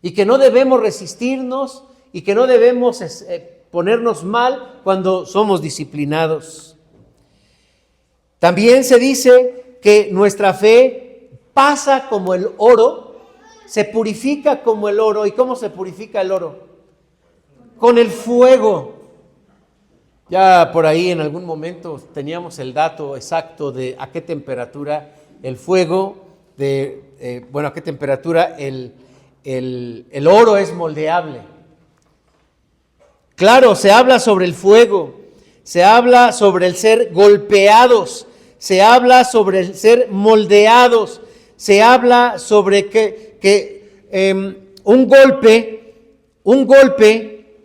y que no debemos resistirnos y que no debemos ponernos mal cuando somos disciplinados. También se dice que nuestra fe pasa como el oro, se purifica como el oro. ¿Y cómo se purifica el oro? Con el fuego. Ya por ahí en algún momento teníamos el dato exacto de a qué temperatura el fuego, a qué temperatura el oro es moldeable. Claro, se habla sobre el fuego, se habla sobre el ser golpeados, se habla sobre el ser moldeados, se habla sobre que un golpe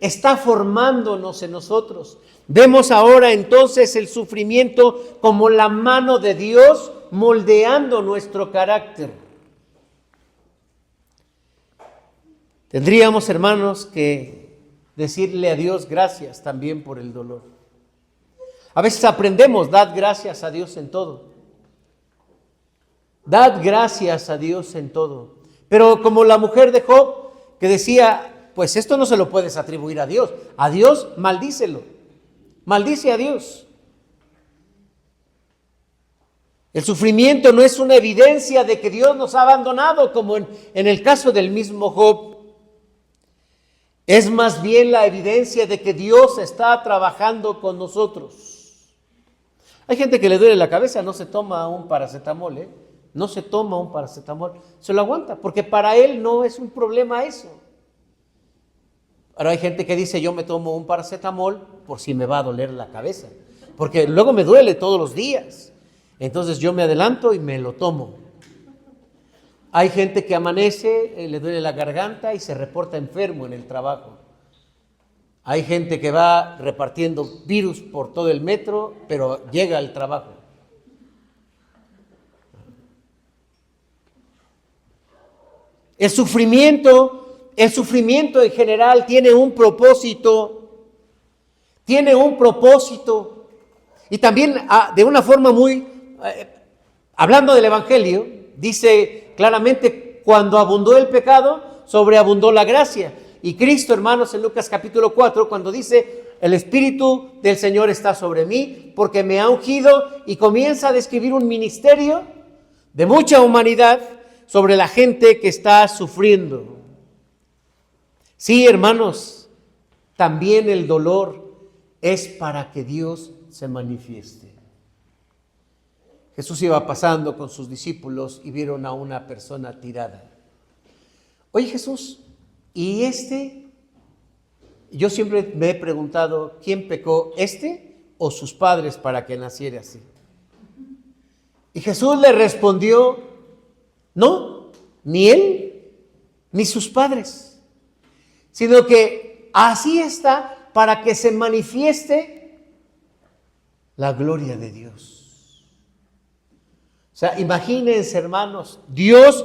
está formándonos en nosotros. Vemos ahora entonces el sufrimiento como la mano de Dios moldeando nuestro carácter. Tendríamos, hermanos, que decirle a Dios gracias también por el dolor. A veces aprendemos, dad gracias a Dios en todo. Dad gracias a Dios en todo. Pero como la mujer de Job, que decía, pues esto no se lo puedes atribuir a Dios. A Dios, maldícelo. Maldice a Dios. El sufrimiento no es una evidencia de que Dios nos ha abandonado, como en el caso del mismo Job. Es más bien la evidencia de que Dios está trabajando con nosotros. Hay gente que le duele la cabeza, no se toma un paracetamol, no se toma un paracetamol, se lo aguanta, porque para él no es un problema eso. Ahora hay gente que dice, yo me tomo un paracetamol por si me va a doler la cabeza, porque luego me duele todos los días, entonces yo me adelanto y me lo tomo. Hay gente que amanece, le duele la garganta y se reporta enfermo en el trabajo. Hay gente que va repartiendo virus por todo el metro, pero llega al trabajo. El sufrimiento en general tiene un propósito. Y también de una forma hablando del Evangelio, dice claramente, cuando abundó el pecado, sobreabundó la gracia. Y Cristo, hermanos, en Lucas capítulo 4, cuando dice, el Espíritu del Señor está sobre mí, porque me ha ungido, y comienza a describir un ministerio de mucha humanidad sobre la gente que está sufriendo. Sí, hermanos, también el dolor es para que Dios se manifieste. Jesús iba pasando con sus discípulos y vieron a una persona tirada. Oye, Jesús, ¿y yo siempre me he preguntado, ¿quién pecó, o sus padres para que naciera así? Y Jesús le respondió, no, ni él, ni sus padres, sino que así está para que se manifieste la gloria de Dios. O sea, imagínense, hermanos, Dios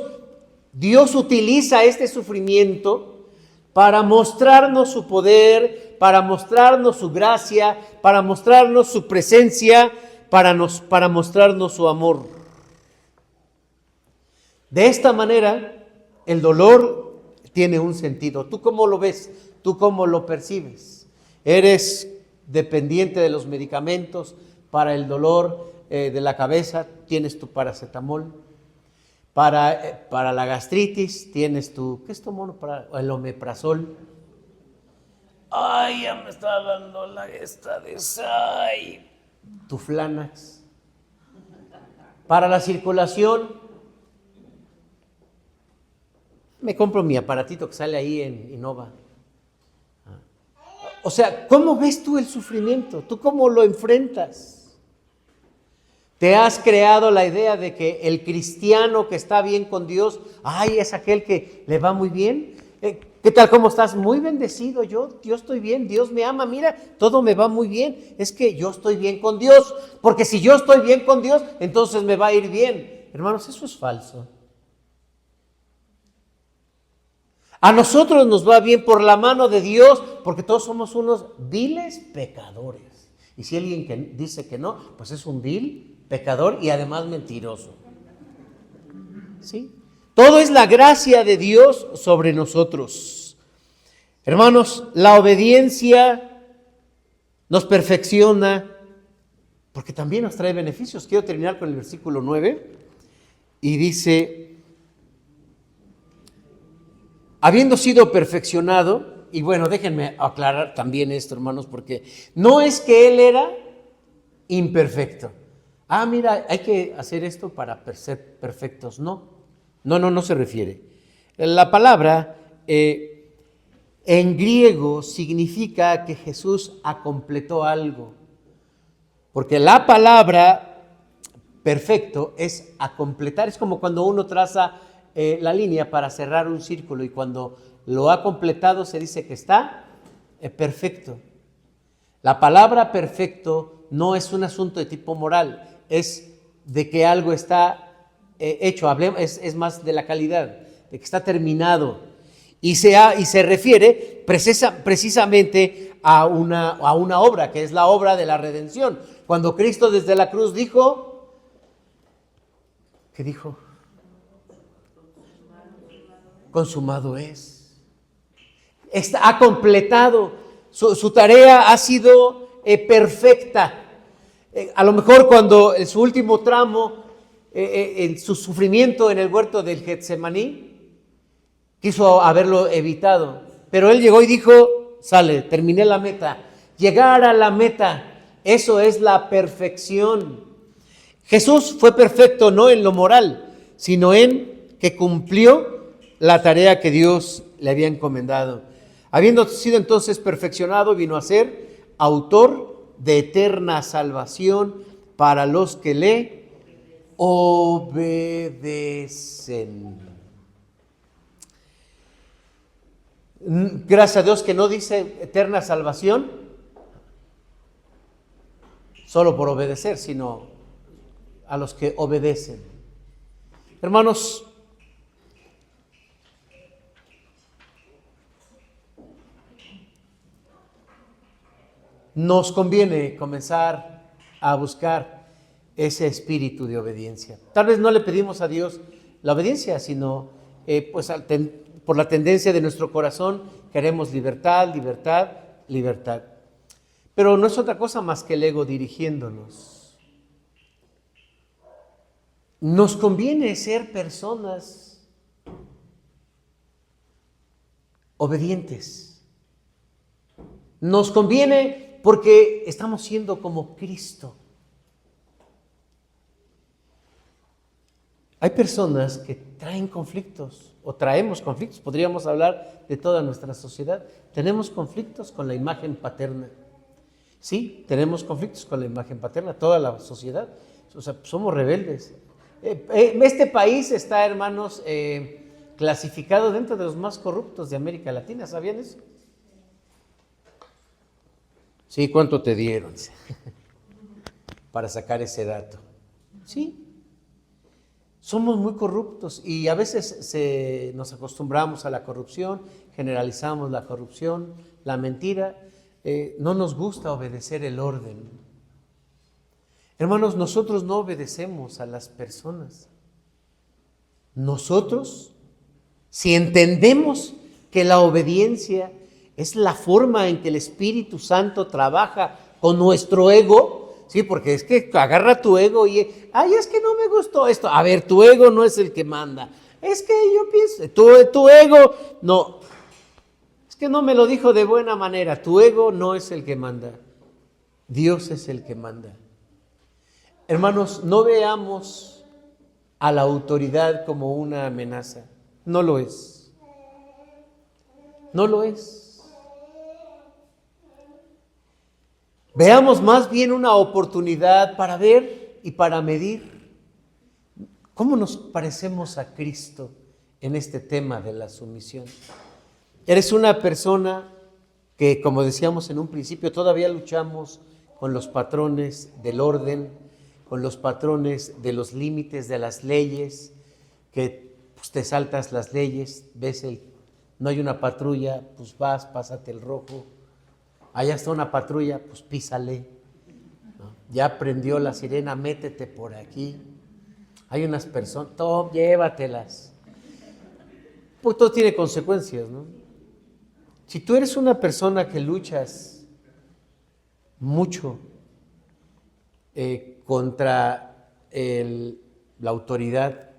utiliza este sufrimiento para mostrarnos su poder, para mostrarnos su gracia, para mostrarnos su presencia, para mostrarnos su amor. De esta manera, el dolor tiene un sentido. ¿Tú cómo lo ves? ¿Tú cómo lo percibes? ¿Eres dependiente de los medicamentos para el dolor de la cabeza? ¿Tienes tu paracetamol? Para la gastritis tienes ¿qué es tu mono? El omeprazol. Ay, ya me está dando tu Flanax. Para la circulación, me compro mi aparatito que sale ahí en Innova. O sea, ¿cómo ves tú el sufrimiento? ¿Tú cómo lo enfrentas? Te has creado la idea de que el cristiano que está bien con Dios, ay, es aquel que le va muy bien. ¿Qué tal? ¿Cómo estás? Muy bendecido, yo estoy bien, Dios me ama, mira, todo me va muy bien. Es que yo estoy bien con Dios, porque si yo estoy bien con Dios, entonces me va a ir bien. Hermanos, eso es falso. A nosotros nos va bien por la mano de Dios, porque todos somos unos viles pecadores. Y si alguien que dice que no, pues es un vil pecador y además mentiroso. ¿Sí? Todo es la gracia de Dios sobre nosotros. Hermanos, la obediencia nos perfecciona porque también nos trae beneficios. Quiero terminar con el versículo 9 y dice, habiendo sido perfeccionado, y bueno, déjenme aclarar también esto, hermanos, porque no es que él era imperfecto. Ah, mira, hay que hacer esto para ser perfectos. No se refiere. La palabra en griego significa que Jesús acompletó algo. Porque la palabra perfecto es acompletar. Es como cuando uno traza la línea para cerrar un círculo y cuando lo ha completado se dice que está perfecto. La palabra perfecto no es un asunto de tipo moral, es de que algo está hecho, es más de la calidad, de que está terminado. Y se refiere precisamente a una obra, que es la obra de la redención. Cuando Cristo desde la cruz dijo, ¿qué dijo? Consumado es. Ha completado, su tarea ha sido perfecta. A lo mejor cuando en su último tramo, en su sufrimiento en el huerto del Getsemaní, quiso haberlo evitado, pero él llegó y dijo, sale, terminé la meta. Llegar a la meta, eso es la perfección. Jesús fue perfecto no en lo moral, sino en que cumplió la tarea que Dios le había encomendado. Habiendo sido entonces perfeccionado, vino a ser autor de eterna salvación para los que le obedecen. Gracias a Dios que no dice eterna salvación solo por obedecer, sino a los que obedecen. Hermanos, nos conviene comenzar a buscar ese espíritu de obediencia. Tal vez no le pedimos a Dios la obediencia, sino por la tendencia de nuestro corazón queremos libertad, libertad, libertad. Pero no es otra cosa más que el ego dirigiéndonos. Nos conviene ser personas obedientes. Nos conviene porque estamos siendo como Cristo. Hay personas que traen conflictos o traemos conflictos, podríamos hablar de toda nuestra sociedad. Tenemos conflictos con la imagen paterna. Sí, tenemos conflictos con la imagen paterna, toda la sociedad. O sea, somos rebeldes. Este país está, hermanos, clasificado dentro de los más corruptos de América Latina. ¿Sabían eso? Sí, ¿cuánto te dieron? Para sacar ese dato. Sí. Somos muy corruptos y a veces nos acostumbramos a la corrupción, generalizamos la corrupción, la mentira. No nos gusta obedecer el orden. Hermanos, nosotros no obedecemos a las personas. Nosotros, si entendemos que la obediencia es la forma en que el Espíritu Santo trabaja con nuestro ego, sí, porque es que agarra tu ego y, es que no me gustó esto. A ver, tu ego no es el que manda. Es que yo pienso, tu ego, no. Es que no me lo dijo de buena manera. Tu ego no es el que manda. Dios es el que manda. Hermanos, no veamos a la autoridad como una amenaza. No lo es. No lo es. Veamos más bien una oportunidad para ver y para medir cómo nos parecemos a Cristo en este tema de la sumisión. Eres una persona que, como decíamos en un principio, todavía luchamos con los patrones del orden, con los patrones de los límites de las leyes, que pues, te saltas las leyes, no hay una patrulla, pues vas, pásate el rojo. Allá está una patrulla, pues písale. ¿No? Ya prendió la sirena, métete por aquí. Hay unas personas, llévatelas. Pues todo tiene consecuencias, ¿no? Si tú eres una persona que luchas mucho contra la autoridad,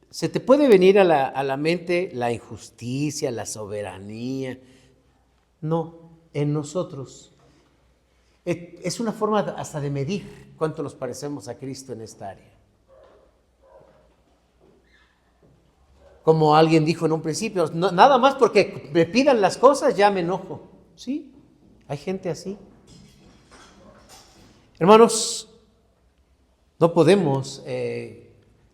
se te puede venir a la mente la injusticia, la soberanía. No, en nosotros. Es una forma hasta de medir cuánto nos parecemos a Cristo en esta área. Como alguien dijo en un principio, nada más porque me pidan las cosas ya me enojo. Sí, hay gente así. Hermanos, no podemos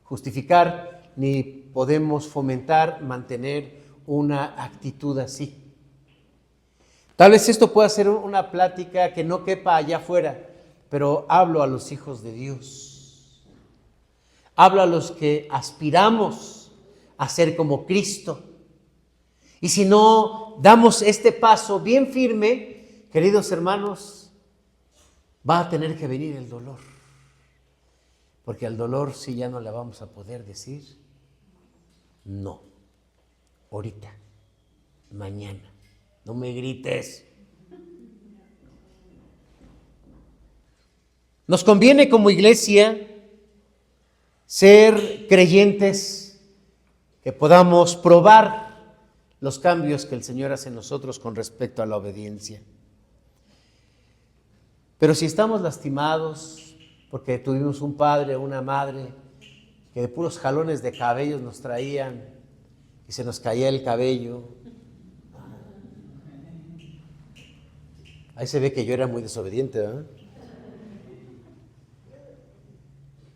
justificar ni podemos fomentar, mantener una actitud así. Tal vez esto pueda ser una plática que no quepa allá afuera, pero hablo a los hijos de Dios. Hablo a los que aspiramos a ser como Cristo. Y si no damos este paso bien firme, queridos hermanos, va a tener que venir el dolor. Porque al dolor sí ya no le vamos a poder decir no. Ahorita, mañana, no me grites. Nos conviene como iglesia ser creyentes que podamos probar los cambios que el Señor hace en nosotros con respecto a la obediencia. Pero si estamos lastimados porque tuvimos un padre o una madre que de puros jalones de cabellos nos traían y se nos caía el cabello, ahí se ve que yo era muy desobediente, ¿verdad?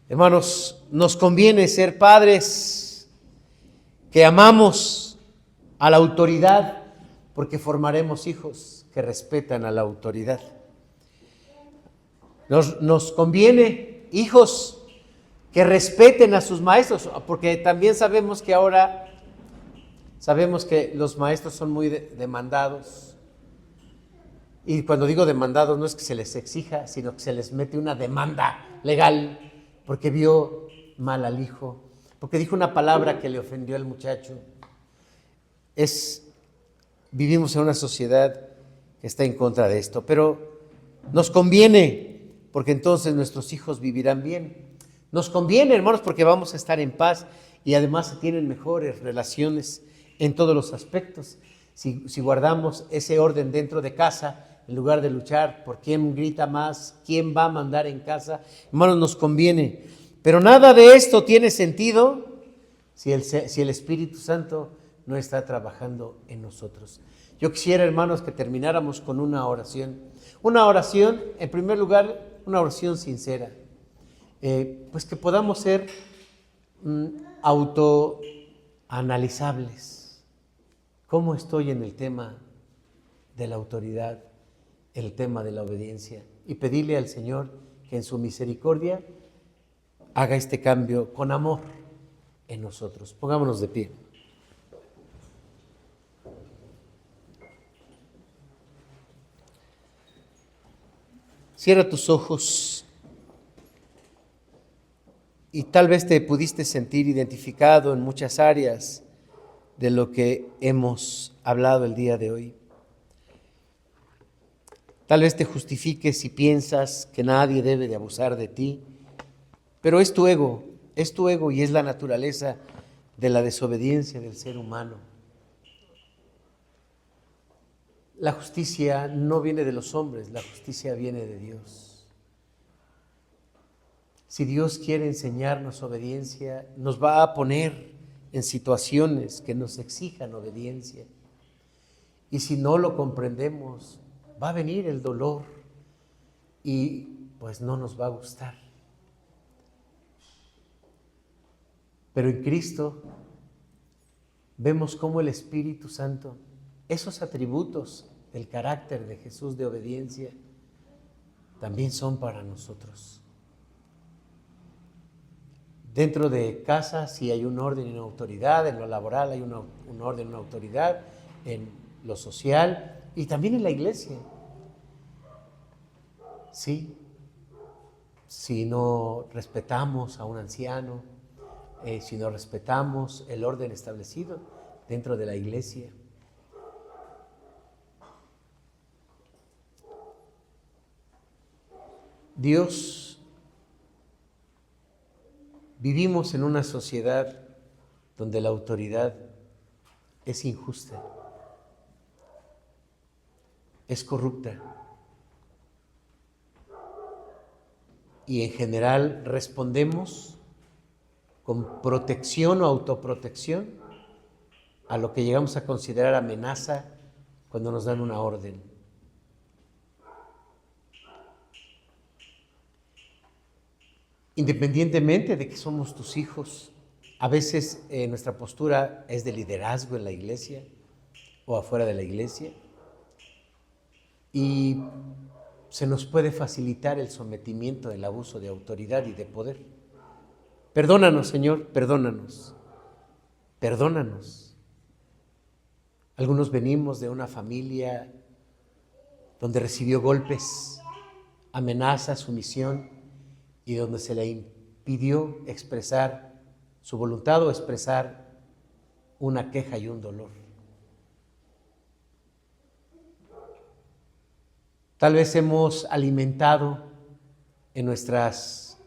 Hermanos, nos conviene ser padres que amamos a la autoridad, porque formaremos hijos que respetan a la autoridad. Nos conviene hijos que respeten a sus maestros, porque también sabemos que los maestros son muy demandados. Y cuando digo demandados no es que se les exija, sino que se les mete una demanda legal, porque vio mal al hijo, porque dijo una palabra que le ofendió al muchacho. Vivimos en una sociedad que está en contra de esto, pero nos conviene, porque entonces nuestros hijos vivirán bien. Nos conviene, hermanos, porque vamos a estar en paz y además se tienen mejores relaciones en todos los aspectos. Si guardamos ese orden dentro de casa, en lugar de luchar por quién grita más, quién va a mandar en casa, hermanos, nos conviene. Pero nada de esto tiene sentido si el Espíritu Santo no está trabajando en nosotros. Yo quisiera, hermanos, que termináramos con una oración. Una oración, en primer lugar, una oración sincera. Pues que podamos ser autoanalizables. ¿Cómo estoy en el tema de la autoridad, el tema de la obediencia? Y pedirle al Señor que en su misericordia haga este cambio con amor en nosotros. Pongámonos de pie. Cierra tus ojos y tal vez te pudiste sentir identificado en muchas áreas de lo que hemos hablado el día de hoy. Tal vez te justifiques si piensas que nadie debe de abusar de ti, pero es tu ego y es la naturaleza de la desobediencia del ser humano. La justicia no viene de los hombres, la justicia viene de Dios. Si Dios quiere enseñarnos obediencia, nos va a poner en situaciones que nos exijan obediencia. Y si no lo comprendemos, va a venir el dolor y pues no nos va a gustar. Pero en Cristo vemos cómo el Espíritu Santo, esos atributos del carácter de Jesús de obediencia, también son para nosotros. Dentro de casa sí hay un orden y una autoridad, en lo laboral hay un orden y una autoridad, en lo social y también en la iglesia. Sí, si no respetamos a un anciano, si no respetamos el orden establecido dentro de la iglesia. Vivimos en una sociedad donde la autoridad es injusta, es corrupta y en general respondemos con protección o autoprotección a lo que llegamos a considerar amenaza cuando nos dan una orden. Independientemente de que somos tus hijos, a veces nuestra postura es de liderazgo en la iglesia o afuera de la iglesia y se nos puede facilitar el sometimiento, el abuso de autoridad y de poder. Perdónanos, Señor, perdónanos, perdónanos. Algunos venimos de una familia donde recibió golpes, amenazas, sumisión, y donde se le impidió expresar su voluntad o expresar una queja y un dolor. Tal vez hemos alimentado en nuestras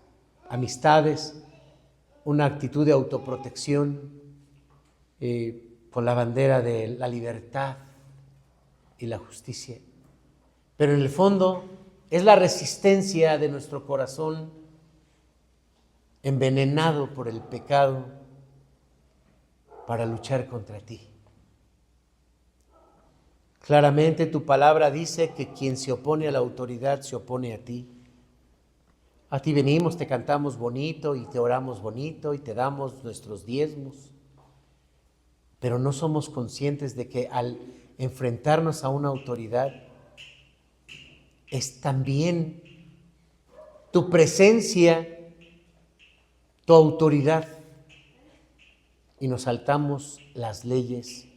amistades una actitud de autoprotección con la bandera de la libertad y la justicia. Pero en el fondo es la resistencia de nuestro corazón envenenado por el pecado para luchar contra ti. Claramente tu palabra dice que quien se opone a la autoridad se opone a ti. A ti venimos, te cantamos bonito y te oramos bonito y te damos nuestros diezmos, pero no somos conscientes de que al enfrentarnos a una autoridad es también tu presencia, tu autoridad, y nos saltamos las leyes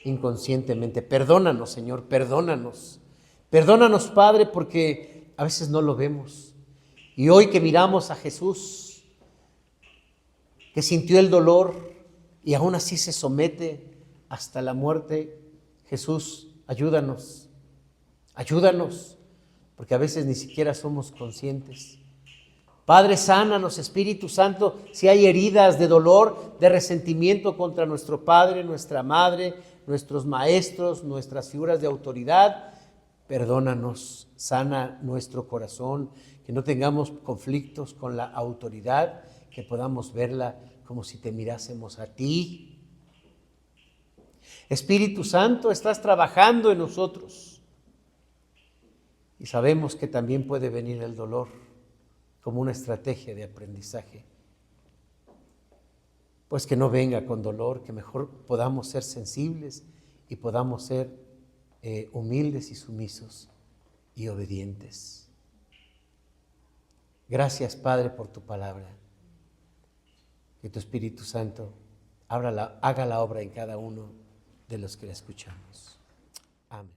inconscientemente. Perdónanos, Señor, perdónanos. Perdónanos, Padre, porque a veces no lo vemos. Y hoy que miramos a Jesús, que sintió el dolor y aún así se somete hasta la muerte, Jesús, ayúdanos, ayúdanos, porque a veces ni siquiera somos conscientes. Padre, sánanos, Espíritu Santo, si hay heridas de dolor, de resentimiento contra nuestro Padre, nuestra Madre, nuestros maestros, nuestras figuras de autoridad, perdónanos, sana nuestro corazón, que no tengamos conflictos con la autoridad, que podamos verla como si te mirásemos a ti. Espíritu Santo, estás trabajando en nosotros y sabemos que también puede venir el dolor como una estrategia de aprendizaje. Pues que no venga con dolor, que mejor podamos ser sensibles y podamos ser humildes y sumisos y obedientes. Gracias, Padre, por tu palabra. Que tu Espíritu Santo haga la obra en cada uno de los que la escuchamos. Amén.